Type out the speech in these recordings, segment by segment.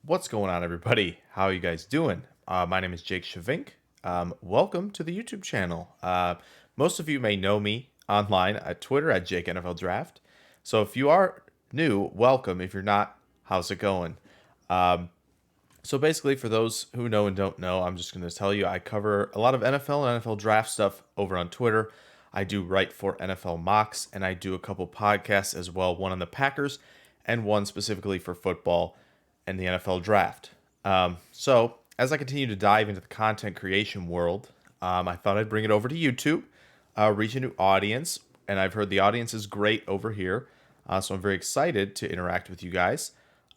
What's going on, everybody? How are you guys doing? My name is Jake Shavink. Welcome to the YouTube channel. Most of you may know me online at Twitter at Jake NFL Draft. So if you are new, welcome. If you're not, how's it going? So basically, for those who know and don't know, I'm just going to tell you I cover a lot of NFL and NFL draft stuff over on Twitter. I do write for NFL Mocks, and I do a couple podcasts as well, one on the Packers and one specifically for football and the NFL draft. So as I continue to dive into the content creation world, I thought I'd bring it over to YouTube, reach a new audience, and I've heard the audience is great over here. So I'm very excited to interact with you guys.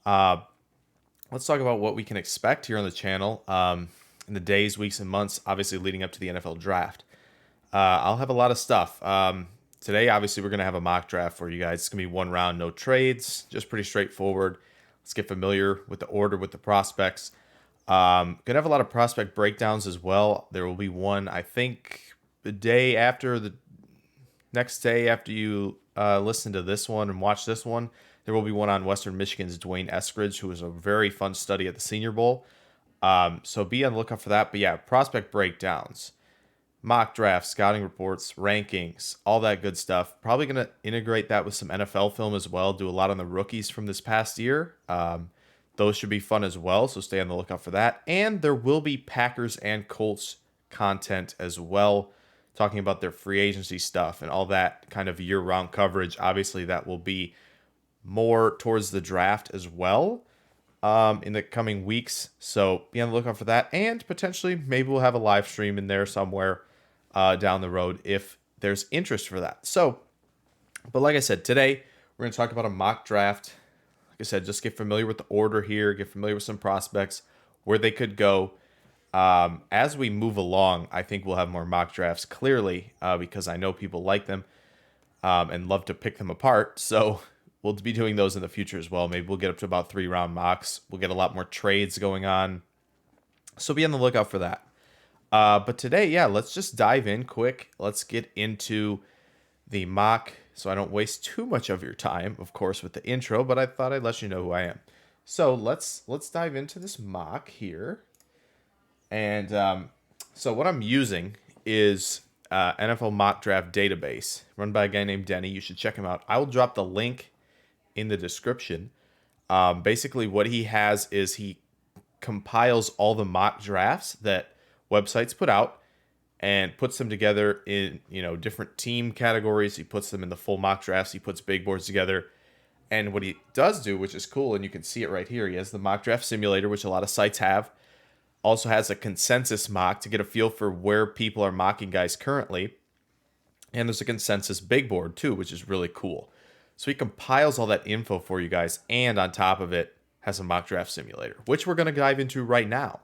Let's talk about what we can expect here on the channel in the days, weeks, and months, obviously leading up to the NFL draft. I'll have a lot of stuff. Today, obviously, we're going to have a mock draft for you guys. It's going to be one round, no trades, just pretty straightforward. Let's get familiar with the order, with the prospects. Going to have a lot of prospect breakdowns as well. There will be one, I think, the next day after you listen to this one and watch this one. There will be one on Western Michigan's Dwayne Eskridge, who was a very fun study at the Senior Bowl. So be on the lookout for that. But yeah, prospect breakdowns, mock drafts, scouting reports, rankings, all that good stuff. Probably going to integrate that with some NFL film as well. Do a lot on the rookies from this past year. Those should be fun as well, so stay on the lookout for that. And there will be Packers and Colts content as well, talking about their free agency stuff and all that kind of year-round coverage. Obviously, that will be more towards the draft as well in the coming weeks. So be on the lookout for that. And potentially, maybe we'll have a live stream in there somewhere down the road if there's interest for that. So, but like I said, today we're going to talk about a mock draft. Like I said, just get familiar with the order here, get familiar with some prospects, where they could go. As we move along, I think we'll have more mock drafts clearly because I know people like them and love to pick them apart. So we'll be doing those in the future as well. Maybe we'll get up to about 3-round mocks. We'll get a lot more trades going on. So be on the lookout for that. But today, yeah, let's just dive in quick. Let's get into the mock so I don't waste too much of your time, of course, with the intro, but I thought I'd let you know who I am. So let's dive into this mock here. And so what I'm using is NFL Mock Draft Database run by a guy named Denny. You should check him out. I will drop the link in the description. Basically, what he has is he compiles all the mock drafts that websites put out and puts them together in different team categories. He puts them in the full mock drafts. He puts big boards together. And what he does do, which is cool, and you can see it right here, he has the mock draft simulator, which a lot of sites have. Also has a consensus mock to get a feel for where people are mocking guys currently. And there's a consensus big board too, which is really cool. So he compiles all that info for you guys, and on top of it has a mock draft simulator, which we're going to dive into right now.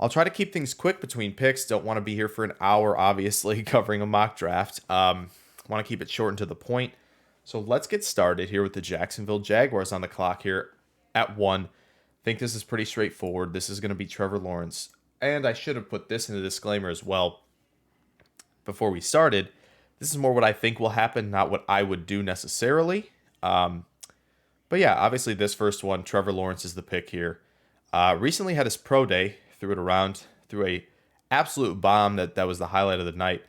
I'll try to keep things quick between picks. Don't want to be here for an hour, obviously, covering a mock draft. Want to keep it short and to the point. So let's get started here with the Jacksonville Jaguars on the clock here at 1. Think this is pretty straightforward. This is going to be Trevor Lawrence. And I should have put this in the disclaimer as well before we started. This is more what I think will happen, not what I would do necessarily. But yeah, obviously this first one, Trevor Lawrence is the pick here. Recently had his pro day, threw it around, threw a absolute bomb that was the highlight of the night.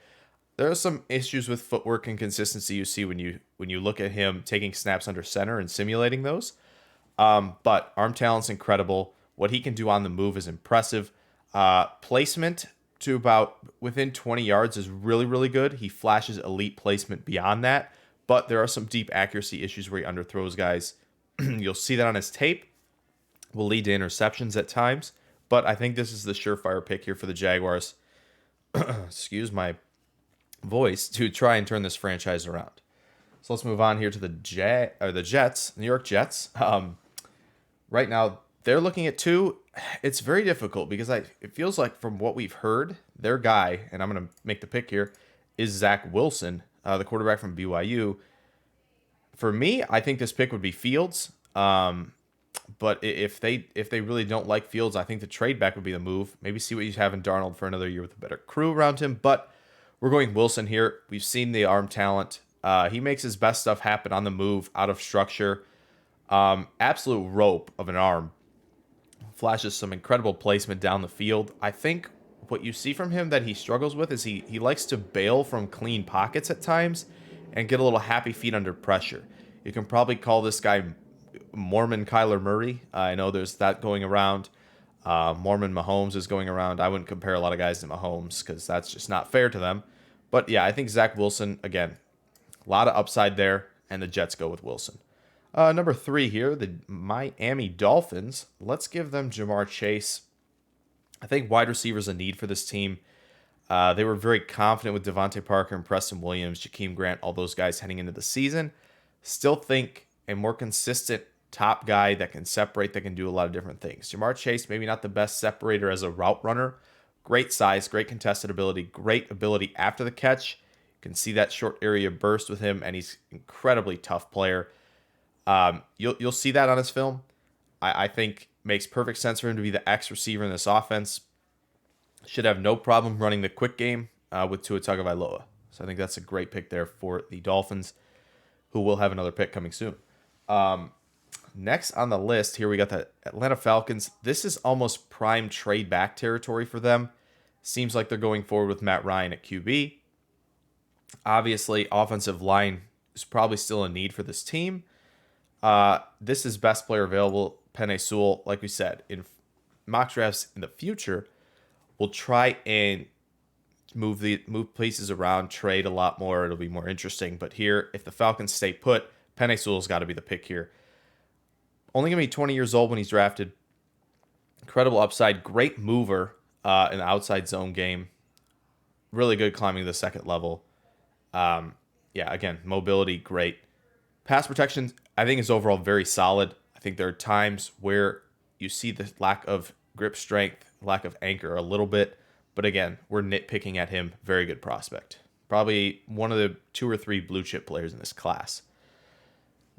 There are some issues with footwork and consistency you see when you look at him taking snaps under center and simulating those. But arm talent's incredible. What he can do on the move is impressive. Placement to about within 20 yards is really, really good. He flashes elite placement beyond that, but there are some deep accuracy issues where he underthrows guys. You'll see that on his tape. Will lead to interceptions at times, but I think this is the surefire pick here for the Jaguars. Excuse my voice, to try and turn this franchise around. So let's move on here to the Jets, New York Jets. Right now, they're looking at 2. It's very difficult because it feels like from what we've heard, their guy, and I'm going to make the pick here, is Zach Wilson, the quarterback from BYU. For me, I think this pick would be Fields. But if they really don't like Fields, I think the trade back would be the move. Maybe see what you have in Darnold for another year with a better crew around him. But we're going Wilson here. We've seen the arm talent. He makes his best stuff happen on the move, out of structure. Absolute rope of an arm. Flashes some incredible placement down the field. I think what you see from him that he struggles with is he likes to bail from clean pockets at times and get a little happy feet under pressure. You can probably call this guy Mormon Kyler Murray. I know there's that going around. Mormon Mahomes is going around. I wouldn't compare a lot of guys to Mahomes because that's just not fair to them. But yeah, I think Zach Wilson, again, a lot of upside there, and the Jets go with Wilson. Number 3 here, the Miami Dolphins. Let's give them Jamar Chase. I think wide receiver is a need for this team. They were very confident with Devontae Parker and Preston Williams, Jakeem Grant, all those guys heading into the season. Still think a more consistent top guy that can separate, that can do a lot of different things. Jamar Chase, maybe not the best separator as a route runner. Great size, great contested ability, great ability after the catch. You can see that short area burst with him, and he's an incredibly tough player. You'll see that on his film. I think makes perfect sense for him to be the X receiver in this offense. Should have no problem running the quick game with Tua Tagovailoa. So I think that's a great pick there for the Dolphins, who will have another pick coming soon. Next on the list, here we got the Atlanta Falcons. This is almost prime trade back territory for them. Seems like they're going forward with Matt Ryan at QB. Obviously, offensive line is probably still a need for this team. This is best player available, Penei Sewell. Like we said, in mock drafts in the future, we'll try and move pieces around, trade a lot more. It'll be more interesting. But here, if the Falcons stay put, Penei Sewell's got to be the pick here. Only going to be 20 years old when he's drafted. Incredible upside. Great mover in the outside zone game. Really good climbing the second level. Yeah, again, mobility, great. Pass protection, I think, is overall very solid. I think there are times where you see the lack of grip strength, lack of anchor a little bit. But again, we're nitpicking at him. Very good prospect. Probably one of the 2 or 3 blue chip players in this class.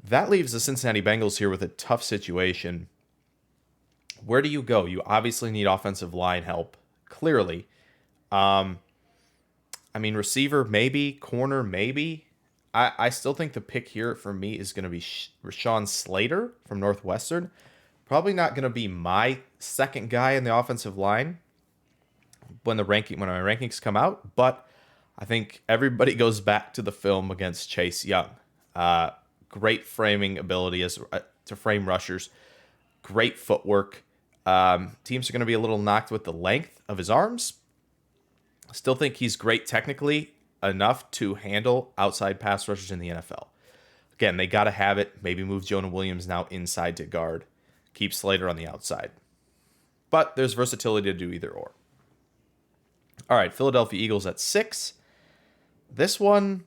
That leaves the Cincinnati Bengals here with a tough situation. Where do you go? You obviously need offensive line help, clearly. Receiver, maybe. Corner, maybe. I still think the pick here for me is going to be Rashawn Slater from Northwestern. Probably not going to be my second guy in the offensive line when my rankings come out, but I think everybody goes back to the film against Chase Young. Great framing ability to frame rushers. Great footwork. Teams are going to be a little knocked with the length of his arms. Still think he's great technically enough to handle outside pass rushers in the NFL. Again, they got to have it. Maybe move Jonah Williams now inside to guard. Keep Slater on the outside. But there's versatility to do either or. All right, Philadelphia Eagles at 6. This one,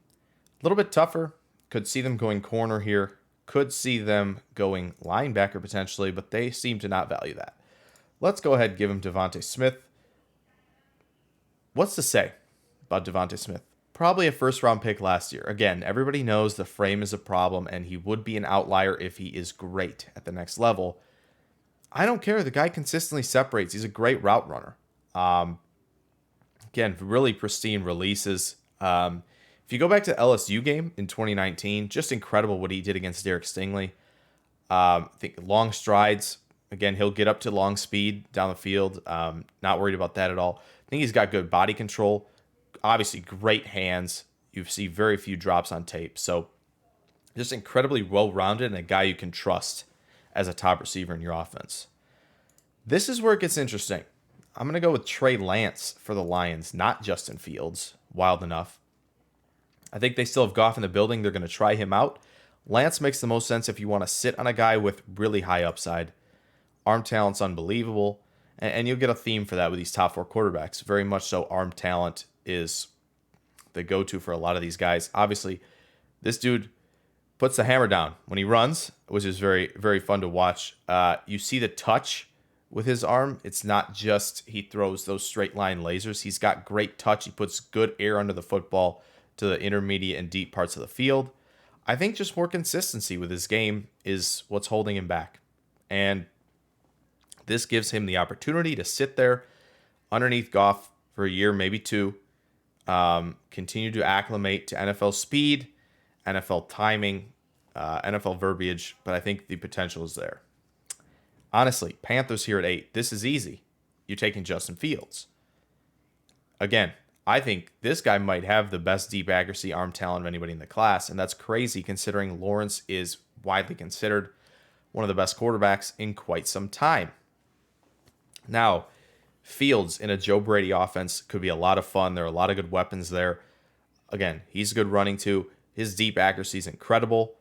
a little bit tougher. Could see them going corner here. Could see them going linebacker potentially, but they seem to not value that. Let's go ahead and give him Devontae Smith. What's to say about Devontae Smith? Probably a first-round pick last year. Again, everybody knows the frame is a problem, and he would be an outlier if he is great at the next level. I don't care. The guy consistently separates. He's a great route runner. Again, really pristine releases. If you go back to the LSU game in 2019, just incredible what he did against Derek Stingley. I think long strides. Again, he'll get up to long speed down the field. Not worried about that at all. I think he's got good body control. Obviously, great hands. You see very few drops on tape. So just incredibly well-rounded and a guy you can trust as a top receiver in your offense. This is where it gets interesting. I'm going to go with Trey Lance for the Lions, not Justin Fields. Wild enough. I think they still have Goff in the building. They're going to try him out. Lance makes the most sense if you want to sit on a guy with really high upside. Arm talent's unbelievable. And you'll get a theme for that with these top 4 quarterbacks. Very much so, arm talent is the go-to for a lot of these guys. Obviously, this dude puts the hammer down when he runs, which is very, very fun to watch. You see the touch with his arm. It's not just he throws those straight line lasers. He's got great touch. He puts good air under the football to the intermediate and deep parts of the field. I think just more consistency with his game is what's holding him back. And this gives him the opportunity to sit there underneath Goff for a year, maybe 2, continue to acclimate to NFL speed, NFL timing, NFL verbiage, but I think the potential is there. Honestly, Panthers here at 8. This is easy. You're taking Justin Fields. Again, I think this guy might have the best deep accuracy arm talent of anybody in the class, and that's crazy considering Lawrence is widely considered one of the best quarterbacks in quite some time. Now, Fields in a Joe Brady offense could be a lot of fun. There are a lot of good weapons there. Again, he's good running too. His deep accuracy is incredible.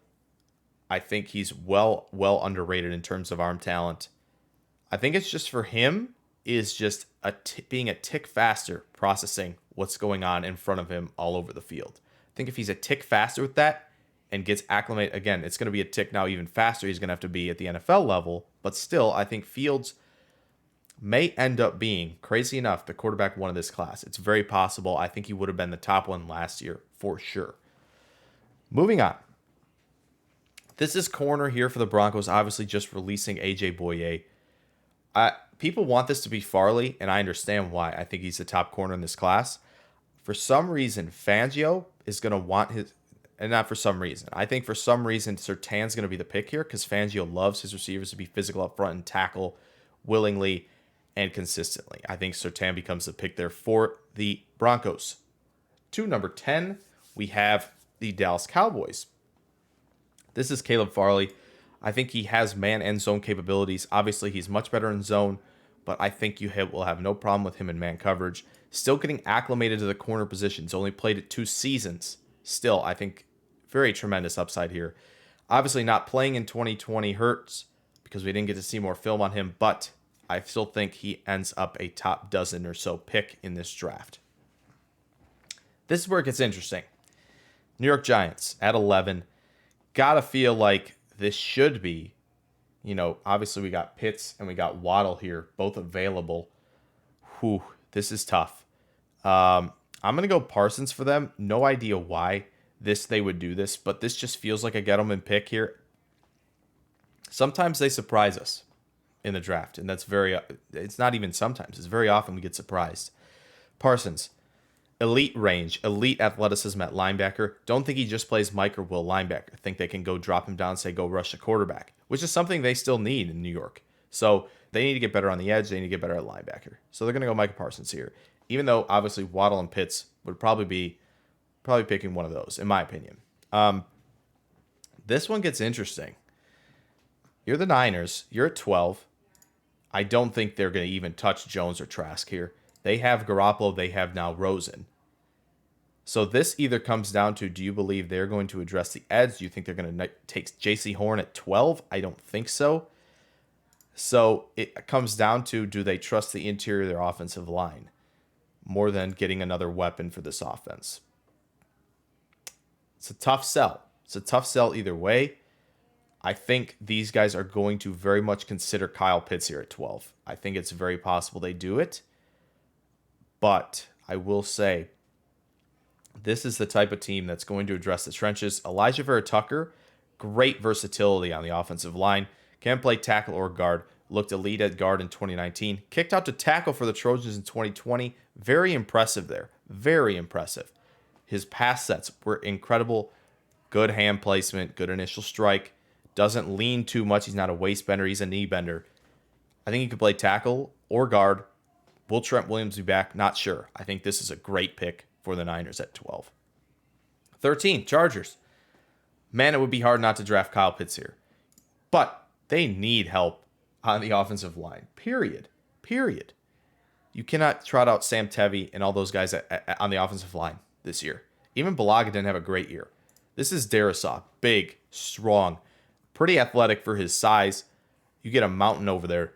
I think he's well underrated in terms of arm talent. I think it's just for him is just being a tick faster processing what's going on in front of him all over the field. I think if he's a tick faster with that and gets acclimated, again, it's going to be a tick now even faster. He's going to have to be at the NFL level, but still, I think Fields may end up being, crazy enough, the quarterback one of this class. It's very possible. I think he would have been the top one last year for sure. Moving on. This is corner here for the Broncos, obviously just releasing A.J. Boye. People want this to be Farley, and I understand why. I think he's the top corner in this class. For some reason, Fangio is going to want his, and not for some reason. I think for some reason, Surtain's going to be the pick here because Fangio loves his receivers to be physical up front and tackle willingly and consistently. I think Surtain becomes the pick there for the Broncos. To number 10, we have the Dallas Cowboys. This is Caleb Farley. I think he has man and zone capabilities. Obviously, he's much better in zone, but I think you will have no problem with him in man coverage. Still getting acclimated to the corner positions. Only played it 2 seasons. Still, I think very tremendous upside here. Obviously, not playing in 2020 hurts because we didn't get to see more film on him, but I still think he ends up a top dozen or so pick in this draft. This is where it gets interesting. New York Giants at 11. Gotta feel like this should be, obviously we got Pitts and we got Waddle here, both available. Whew, this is tough. I'm going to go Parsons for them. No idea why they would do this, but this just feels like a Gettleman pick here. Sometimes they surprise us in the draft, and it's not even sometimes. It's very often we get surprised. Parsons, elite range, elite athleticism at linebacker. Don't think he just plays Mike or Will linebacker. Think they can go drop him down, say go rush the quarterback, which is something they still need in New York. So they need to get better on the edge. They need to get better at linebacker. So they're going to go Micah Parsons here, even though obviously Waddle and Pitts would probably picking one of those, in my opinion. This one gets interesting. You're the Niners. You're at 12. I don't think they're going to even touch Jones or Trask here. They have Garoppolo. They have now Rosen. So this either comes down to, do you believe they're going to address the edge? Do you think they're going to take J.C. Horn at 12? I don't think so. So it comes down to, do they trust the interior of their offensive line more than getting another weapon for this offense? It's a tough sell. It's a tough sell either way. I think these guys are going to very much consider Kyle Pitts here at 12. I think it's very possible they do it. But I will say, this is the type of team that's going to address the trenches. Elijah Vera Tucker, great versatility on the offensive line. Can play tackle or guard. Looked elite at guard in 2019. Kicked out to tackle for the Trojans in 2020. Very impressive there. Very impressive. His pass sets were incredible. Good hand placement. Good initial strike. Doesn't lean too much. He's not a waist bender. He's a knee bender. I think he could play tackle or guard. Will Trent Williams be back? Not sure. I think this is a great pick for the Niners at 12. 13, Chargers. Man, it would be hard not to draft Kyle Pitts here. But they need help on the offensive line. Period. You cannot trot out Sam Tevi and all those guys on the offensive line this year. Even Balaga didn't have a great year. This is Darisaw. Big, strong, pretty athletic for his size. You get a mountain over there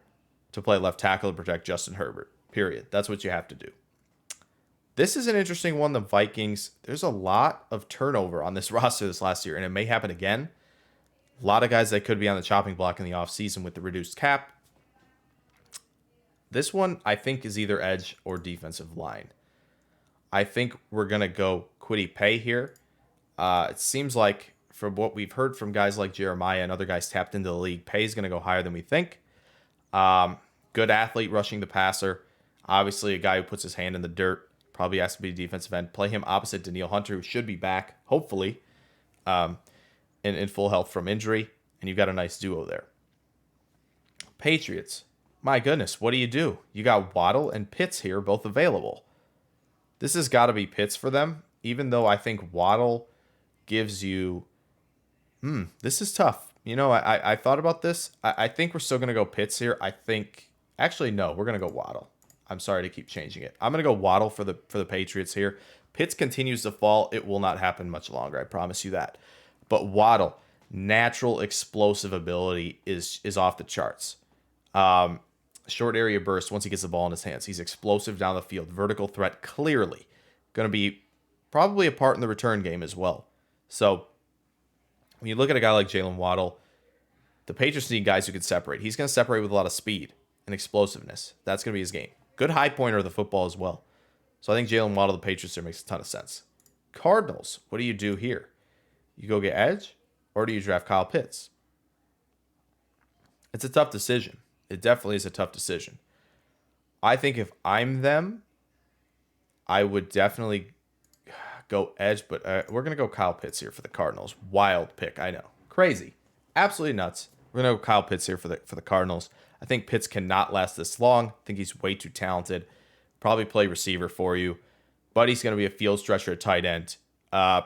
to play left tackle to protect Justin Herbert. Period. That's what you have to do. This is an interesting one. The Vikings, there's a lot of turnover on this roster this last year, and it may happen again. A lot of guys that could be on the chopping block in the offseason with the reduced cap. This one, I think, is either edge or defensive line. I think we're going to go Kwity Paye here. It seems like, from what we've heard from guys like Jeremiah and other guys tapped into the league, Paye is going to go higher than we think. Good athlete rushing the passer. Obviously, a guy who puts his hand in the dirt. Probably has to be a defensive end. Play him opposite Danielle Hunter, who should be back, hopefully, in full health from injury. And you've got a nice duo there. Patriots. My goodness, what do? You got Waddle and Pitts here, both available. This has got to be Pitts for them, even though I think Waddle gives you. This is tough. I thought about this. I think we're still going to go Pitts here. I think. Actually, no, we're going to go Waddle. I'm sorry to keep changing it. I'm going to go Waddle for the Patriots here. Pitts continues to fall. It will not happen much longer. I promise you that. But Waddle, natural explosive ability is off the charts. Short area burst once he gets the ball in his hands. He's explosive down the field. Vertical threat, clearly. Going to be probably a part in the return game as well. So when you look at a guy like Jalen Waddle, the Patriots need guys who can separate. He's going to separate with a lot of speed and explosiveness. That's going to be his game. Good high pointer of the football as well. So I think Jalen Waddle, the Patriots, there makes a ton of sense. Cardinals, what do you do here? You go get edge, or do you draft Kyle Pitts? It's a tough decision. It definitely is a tough decision. I think if I'm them, I would definitely go edge, but we're going to go Kyle Pitts here for the Cardinals. Wild pick, I know. Crazy. Absolutely nuts. We're going to go Kyle Pitts here for the Cardinals. I think Pitts cannot last this long. I think he's way too talented. Probably play receiver for you. But he's going to be a field stretcher at tight end.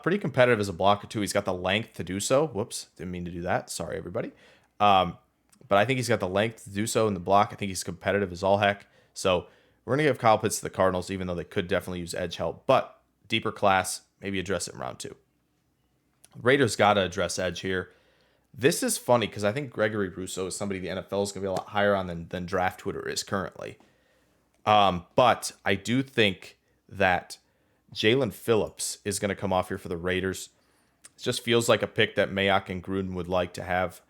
Pretty competitive as a blocker, too. He's got the length to do so. Whoops, didn't mean to do that. Sorry, everybody. But I think he's got the length to do so in the block. I think he's competitive as all heck. So we're going to give Kyle Pitts to the Cardinals, even though they could definitely use edge help. But deeper class, maybe address it in round 2. Raiders got to address edge here. This is funny because I think Gregory Rousseau is somebody the NFL is going to be a lot higher on than draft Twitter is currently. But I do think that Jalen Phillips is going to come off here for the Raiders. It just feels like a pick that Mayock and Gruden would like to have.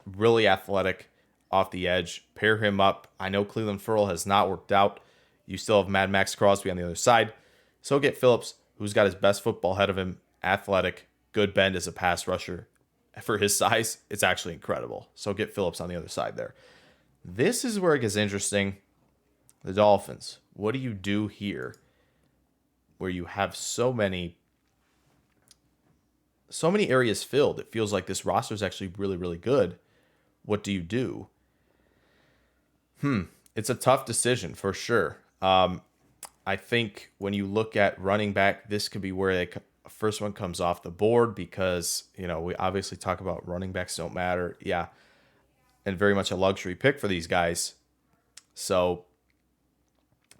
Really athletic off the edge. Pair him up. I know Cleveland Ferrell has not worked out. You still have Mad Max Crosby on the other side. So get Phillips, who's got his best football ahead of him. Athletic, good bend as a pass rusher. For his size, it's actually incredible. So get Phillips on the other side there. This is where it gets interesting. The Dolphins. What do you do here where you have so many areas filled? It feels like this roster is actually really, really good. What do you do? It's a tough decision for sure. I think when you look at running back, this could be where the first one comes off the board because, we obviously talk about running backs don't matter. Yeah. And very much a luxury pick for these guys. So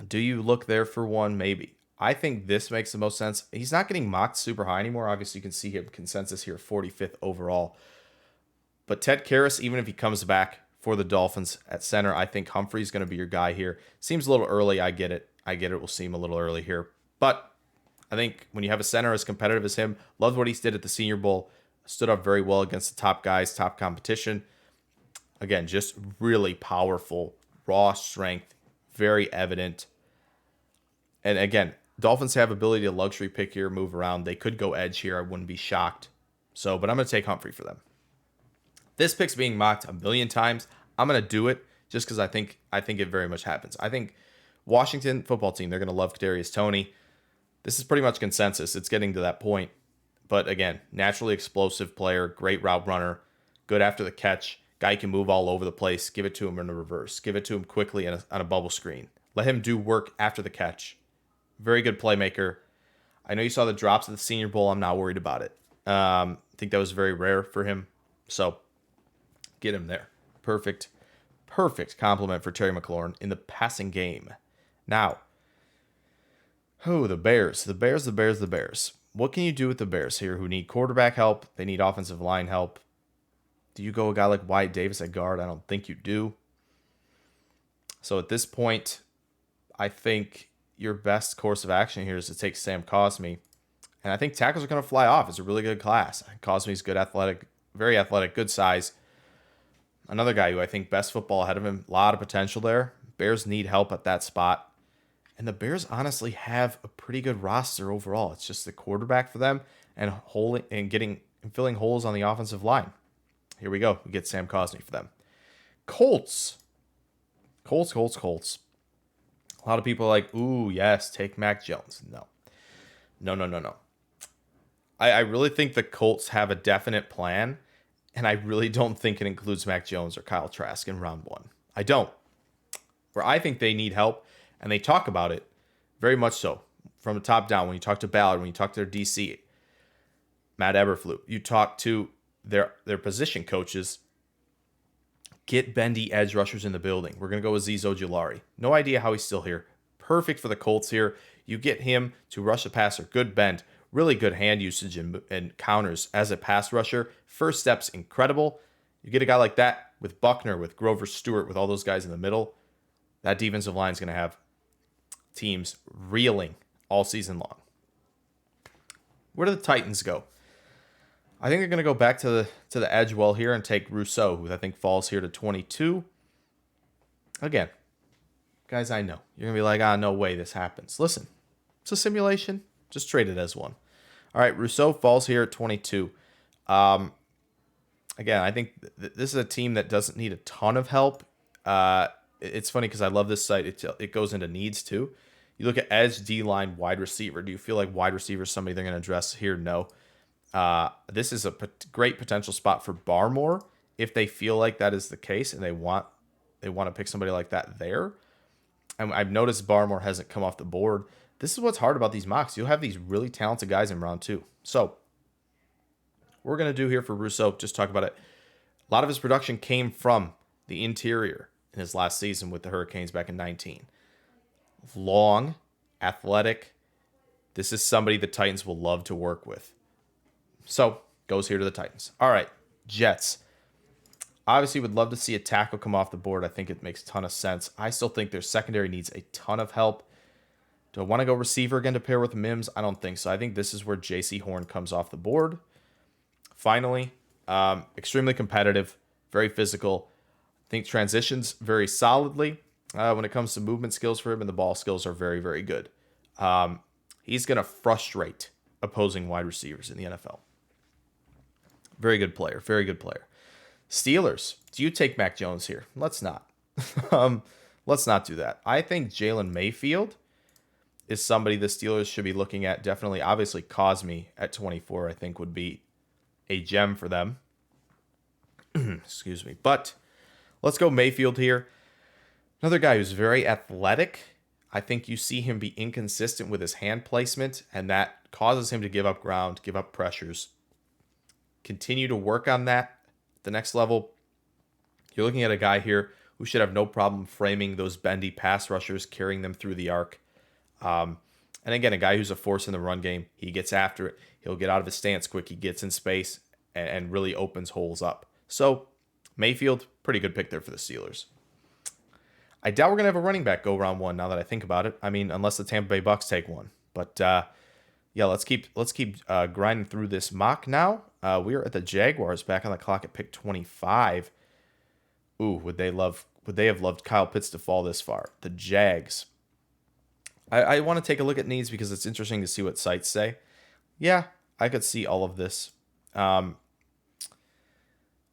do you look there for one? Maybe. I think this makes the most sense. He's not getting mocked super high anymore. Obviously, you can see him consensus here, 45th overall. But Ted Karras, even if he comes back for the Dolphins at center, I think Humphrey's going to be your guy here. Seems a little early. I get it. It will seem a little early here. But I think when you have a center as competitive as him, loved what he did at the Senior Bowl, stood up very well against the top guys, top competition. Again, just really powerful, raw strength, very evident. And again, Dolphins have ability to luxury pick here, move around. They could go edge here. I wouldn't be shocked. But I'm going to take Humphrey for them. This pick's being mocked a million times. I'm going to do it just because I think it very much happens. I think Washington football team, they're going to love Kadarius Toney. This is pretty much consensus. It's getting to that point. But again, naturally explosive player, great route runner, good after the catch. Guy can move all over the place. Give it to him in the reverse. Give it to him quickly on a bubble screen. Let him do work after the catch. Very good playmaker. I know you saw the drops at the Senior Bowl. I'm not worried about it. I think that was very rare for him. So get him there. Perfect compliment for Terry McLaurin in the passing game. Now, the Bears. The Bears. What can you do with the Bears here who need quarterback help? They need offensive line help. Do you go a guy like Wyatt Davis at guard? I don't think you do. So at this point, I think your best course of action here is to take Sam Cosmi. And I think tackles are going to fly off. It's a really good class. Cosmi's good athletic, very athletic, good size. Another guy who I think best football ahead of him. A lot of potential there. Bears need help at that spot. And the Bears honestly have a pretty good roster overall. It's just the quarterback for them and filling holes on the offensive line. Here we go. We get Sam Cosmi for them. Colts. A lot of people are like, ooh, yes, take Mac Jones. No. I really think the Colts have a definite plan. And I really don't think it includes Mac Jones or Kyle Trask in round one. I don't. Where I think they need help, and they talk about it very much so from the top down. When you talk to Ballard, when you talk to their DC, Matt Eberflus, you talk to their position coaches, get bendy edge rushers in the building. We're going to go with Azeez Ojulari. No idea how he's still here. Perfect for the Colts here. You get him to rush a passer. Good bend. Really good hand usage and counters as a pass rusher. First step's incredible. You get a guy like that with Buckner, with Grover Stewart, with all those guys in the middle. That defensive line is going to have teams reeling all season long. Where do the Titans go? I think they're going to go back to the edge well here and take Rousseau, who I think falls here to 22. Again, guys, I know. You're going to be like, no way this happens. Listen, it's a simulation. Just trade it as one. All right, Rousseau falls here at 22. Again, I think this is a team that doesn't need a ton of help. It's funny because I love this site. It goes into needs too. You look at edge, D-line, wide receiver. Do you feel like wide receiver is somebody they're going to address here? No. This is a great potential spot for Barmore if they feel like that is the case and they want to pick somebody like that there. And I've noticed Barmore hasn't come off the board. This is what's hard about these mocks. You'll have these really talented guys in round two. So what we're going to do here for Rousseau, just talk about it. A lot of his production came from the interior in his last season with the Hurricanes back in 19. Long, athletic. This is somebody the Titans will love to work with. So, goes here to the Titans. All right, Jets. Obviously, would love to see a tackle come off the board. I think it makes a ton of sense. I still think their secondary needs a ton of help. Do I want to go receiver again to pair with Mims? I don't think so. I think this is where J.C. Horn comes off the board. Finally, extremely competitive, very physical. I think transitions very solidly when it comes to movement skills for him, and the ball skills are very, very good. He's going to frustrate opposing wide receivers in the NFL. Very good player. Very good player. Steelers. Do you take Mac Jones here? Let's not. Let's not do that. I think Jalen Mayfield is somebody the Steelers should be looking at. Definitely, obviously, Cosme at 24, I think, would be a gem for them. Excuse me. But let's go Mayfield here. Another guy who's very athletic. I think you see him be inconsistent with his hand placement, and that causes him to give up ground, give up pressures. Continue to work on that. The next level, you're looking at a guy here who should have no problem framing those bendy pass rushers, carrying them through the arc. And again, a guy who's a force in the run game. He gets after it. He'll get out of his stance quick. He gets in space and really opens holes up. So Mayfield, pretty good pick there for the Steelers. I doubt we're going to have a running back go round one now that I think about it. I mean, unless the Tampa Bay Bucks take one. But yeah, let's keep grinding through this mock now. We are at the Jaguars back on the clock at pick 25. Ooh, would they have loved Kyle Pitts to fall this far? The Jags. I want to take a look at needs because it's interesting to see what sites say. Yeah, I could see all of this.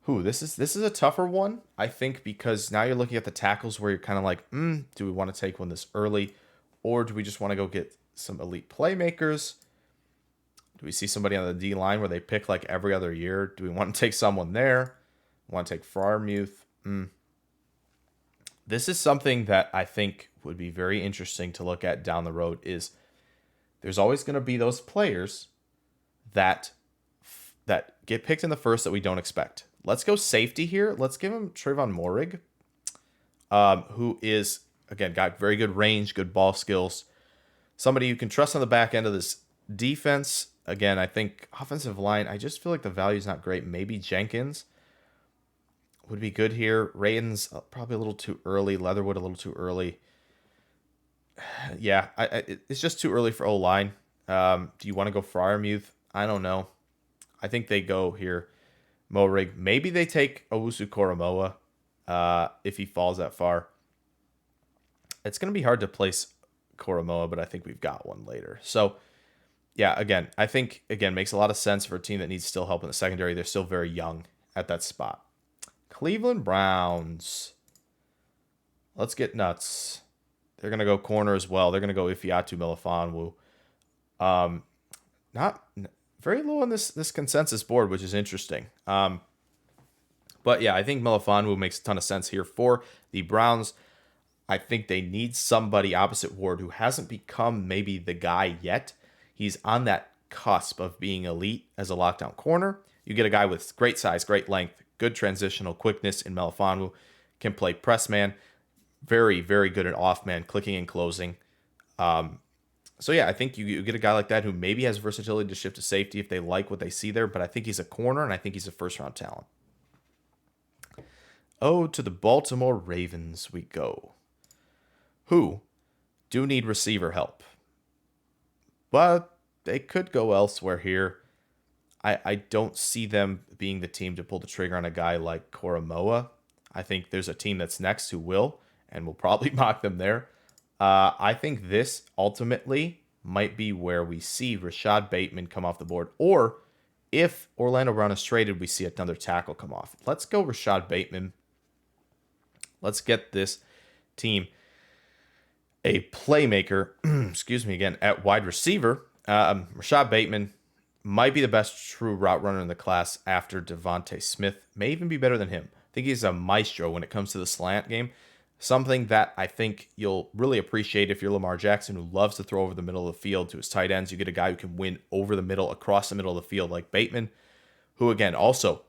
This is a tougher one, I think, because now you're looking at the tackles where you're kind of like, do we want to take one this early? Or do we just want to go get some elite playmakers? Do we see somebody on the D line where they pick like every other year? Do we want to take someone there? Want to take Freiermuth? This is something that I think would be very interesting to look at down the road. Is there's always going to be those players that get picked in the first that we don't expect. Let's go safety here. Let's give him Trayvon Moehrig, who is, again, got very good range, good ball skills. Somebody you can trust on the back end of this defense. Again, I think offensive line, I just feel like the value is not great. Maybe Jenkins would be good here. Rayton's probably a little too early. Leatherwood a little too early. Yeah, it's just too early for O-line. Do you want to go Freiermuth? I don't know. I think they go here. Moehrig. Maybe they take Owusu Koromoa if he falls that far. It's going to be hard to place Koromoa, but I think we've got one later. So, yeah, again, I think, makes a lot of sense for a team that needs still help in the secondary. They're still very young at that spot. Cleveland Browns. Let's get nuts. They're going to go corner as well. They're going to go Ifeatu Melifonwu. Not very low on this consensus board, which is interesting. But yeah, I think Melifonwu makes a ton of sense here for the Browns. I think they need somebody opposite Ward who hasn't become maybe the guy yet. He's on that cusp of being elite as a lockdown corner. You get a guy with great size, great length, good transitional quickness in Melifonwu, can play press man, very, very good at off man, clicking and closing. So yeah, I think you get a guy like that who maybe has versatility to shift to safety if they like what they see there, but I think he's a corner and I think he's a first round talent. Oh, to the Baltimore Ravens we go, who do need receiver help, but they could go elsewhere here. I don't see them being the team to pull the trigger on a guy like Koromoa. I think there's a team that's next who will, and will probably mock them there. I think this ultimately might be where we see Rashad Bateman come off the board, or if Orlando Brown is traded, we see another tackle come off. Let's go Rashad Bateman. Let's get this team a playmaker, excuse me again, at wide receiver. Rashad Bateman might be the best true route runner in the class after Devontae Smith. May even be better than him. I think he's a maestro when it comes to the slant game. Something that I think you'll really appreciate if you're Lamar Jackson, who loves to throw over the middle of the field to his tight ends. You get a guy who can win over the middle, across the middle of the field like Bateman, who, again, also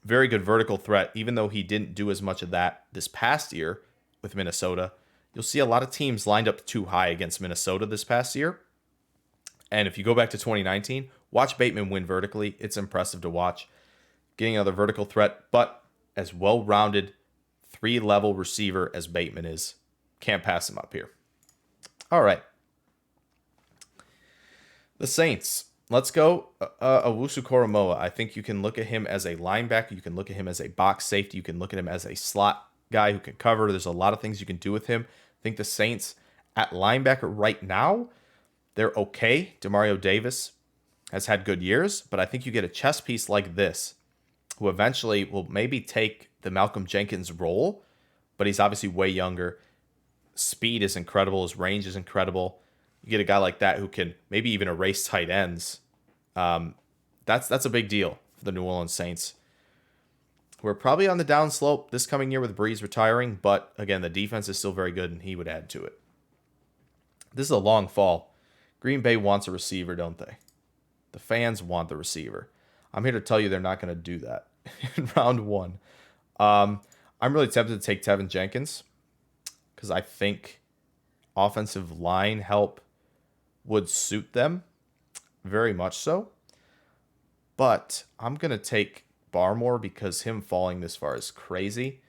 very good vertical threat, even though he didn't do as much of that this past year with Minnesota. You'll see a lot of teams lined up too high against Minnesota this past year. And if you go back to 2019, watch Bateman win vertically. It's impressive to watch. Getting another vertical threat, but as well-rounded, three-level receiver as Bateman is, can't pass him up here. All right. The Saints. Let's go Owusu Koromoa. I think you can look at him as a linebacker. You can look at him as a box safety. You can look at him as a slot guy who can cover. There's a lot of things you can do with him. I think the Saints at linebacker right now, they're okay. Demario Davis has had good years, but I think you get a chess piece like this, who eventually will maybe take the Malcolm Jenkins role, but he's obviously way younger. Speed is incredible. His range is incredible. You get a guy like that who can maybe even erase tight ends. That's a big deal for the New Orleans Saints. We're probably on the downslope this coming year with Breeze retiring, but again, the defense is still very good, and he would add to it. This is a long fall. Green Bay wants a receiver, don't they? The fans want the receiver. I'm here to tell you they're not going to do that in round one. I'm really tempted to take Tevin Jenkins because I think offensive line help would suit them very much so. But I'm going to take Barmore because him falling this far is crazy.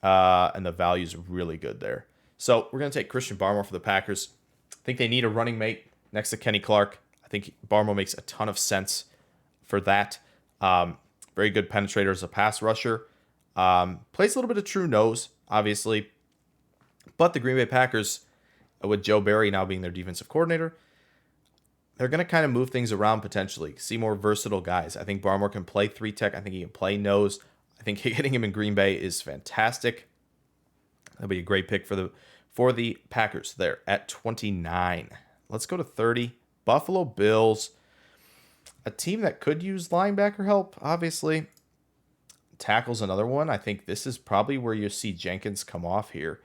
And the value is really good there. So we're going to take Christian Barmore for the Packers. I think they need a running mate next to Kenny Clark. I think Barmore makes a ton of sense for that. Very good penetrator as a pass rusher. Plays a little bit of true nose, obviously. But the Green Bay Packers, with Joe Barry now being their defensive coordinator, they're going to kind of move things around potentially. See more versatile guys. I think Barmore can play 3-tech. I think he can play nose. I think getting him in Green Bay is fantastic. That'll be a great pick for the Packers there at 29. Let's go to 30. Buffalo Bills. A team that could use linebacker help, obviously. Tackle's another one. I think this is probably where you see Jenkins come off here.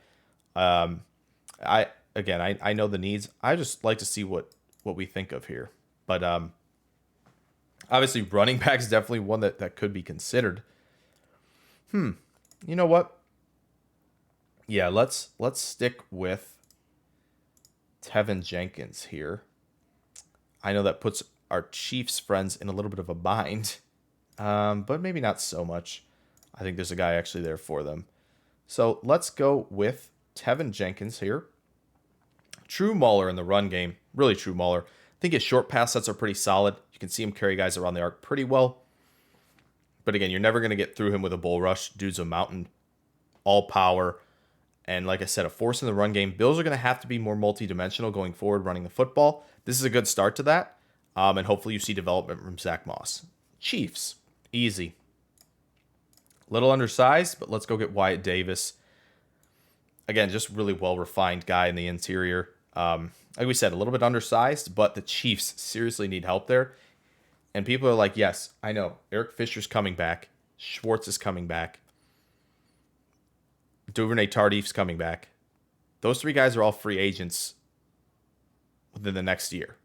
I know the needs. I just like to see what we think of here. But obviously running back is definitely one that could be considered. You know what? Yeah, let's stick with Tevin Jenkins here. I know that puts our Chiefs friends in a little bit of a bind, but maybe not so much. I think there's a guy actually there for them. So let's go with Tevin Jenkins here. True mauler in the run game. Really true mauler. I think his short pass sets are pretty solid. You can see him carry guys around the arc pretty well. But again, you're never going to get through him with a bull rush. Dude's a mountain. All power. And like I said, a force in the run game. Bills are going to have to be more multidimensional going forward running the football. This is a good start to that. And hopefully you see development from Zach Moss. Chiefs. Easy. Little undersized, but let's go get Wyatt Davis. Again, just really well-refined guy in the interior. Like we said, a little bit undersized, but the Chiefs seriously need help there. And people are like, yes, I know, Eric Fisher's coming back. Schwartz is coming back. Duvernay Tardif's coming back. Those 3 guys are all free agents within the next year.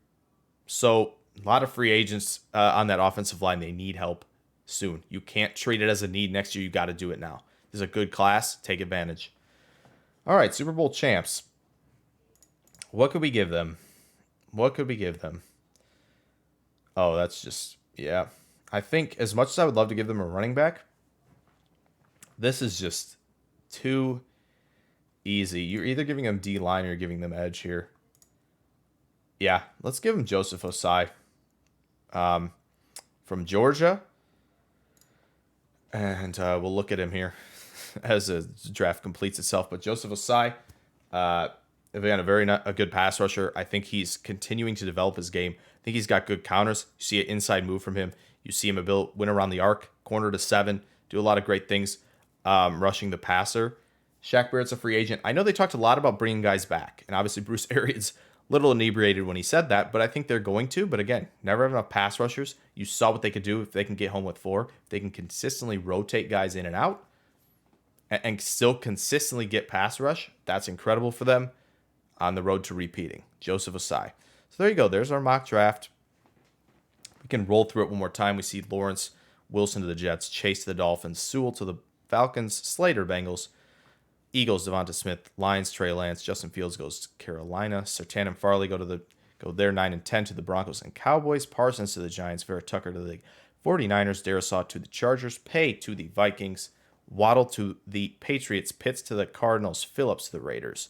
So a lot of free agents on that offensive line. They need help soon. You can't treat it as a need next year. You got to do it now. This is a good class. Take advantage. All right, Super Bowl champs. What could we give them? What could we give them? Oh, that's just, yeah. I think as much as I would love to give them a running back, this is just too easy. You're either giving them D-line or you're giving them edge here. Yeah, let's give him Joseph Osai from Georgia. And we'll look at him here as the draft completes itself. But Joseph Osai, again, a good pass rusher. I think he's continuing to develop his game. I think he's got good counters. You see an inside move from him. You see him win around the arc, corner to 7, do a lot of great things, rushing the passer. Shaq Barrett's a free agent. I know they talked a lot about bringing guys back, and obviously Bruce Arians a little inebriated when he said that, but I think they're going to. But again, never have enough pass rushers. You saw what they could do if they can get home with 4. If they can consistently rotate guys in and out and still consistently get pass rush, that's incredible for them on the road to repeating. Joseph Osai. So there you go. There's our mock draft. We can roll through it one more time. We see Lawrence Wilson to the Jets, Chase to the Dolphins, Sewell to the Falcons, Slater Bengals, Eagles Devonta Smith, Lions Trey Lance, Justin Fields goes to Carolina, Sertan and Farley go there 9 and 10 to the Broncos and Cowboys, Parsons to the Giants, Vera Tucker to the 49ers, Darisaw to the Chargers, Pay to the Vikings, Waddle to the Patriots, Pitts to the Cardinals, Phillips to the Raiders,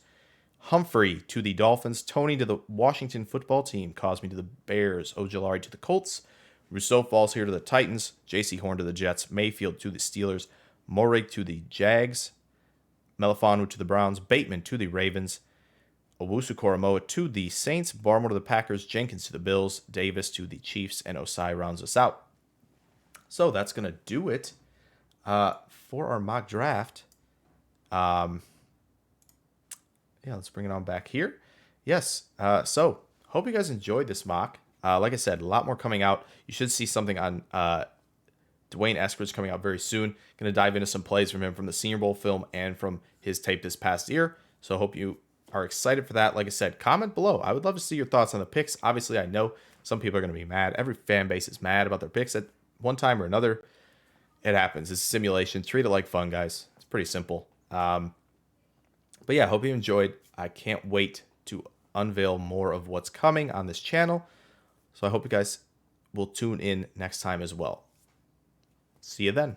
Humphrey to the Dolphins, Tony to the Washington football team, Cosme to the Bears, Ojolari to the Colts, Rousseau falls here to the Titans, J.C. Horn to the Jets, Mayfield to the Steelers, Morig to the Jags, Melifonu to the Browns, Bateman to the Ravens, Owusu-Koramoah to the Saints, Barmore to the Packers, Jenkins to the Bills, Davis to the Chiefs, and Osai rounds us out. So that's going to do it for our mock draft. Yeah, let's bring it on back here. Yes, so hope you guys enjoyed this mock. Like I said, a lot more coming out. You should see something on Dwayne Eskridge coming out very soon. Going to dive into some plays from him from the Senior Bowl film and from his tape this past year. So I hope you are excited for that. Like I said, comment below. I would love to see your thoughts on the picks. Obviously, I know some people are going to be mad. Every fan base is mad about their picks at one time or another. It happens. It's a simulation. Treat it like fun, guys. It's pretty simple. But yeah, I hope you enjoyed. I can't wait to unveil more of what's coming on this channel. So I hope you guys will tune in next time as well. See you then.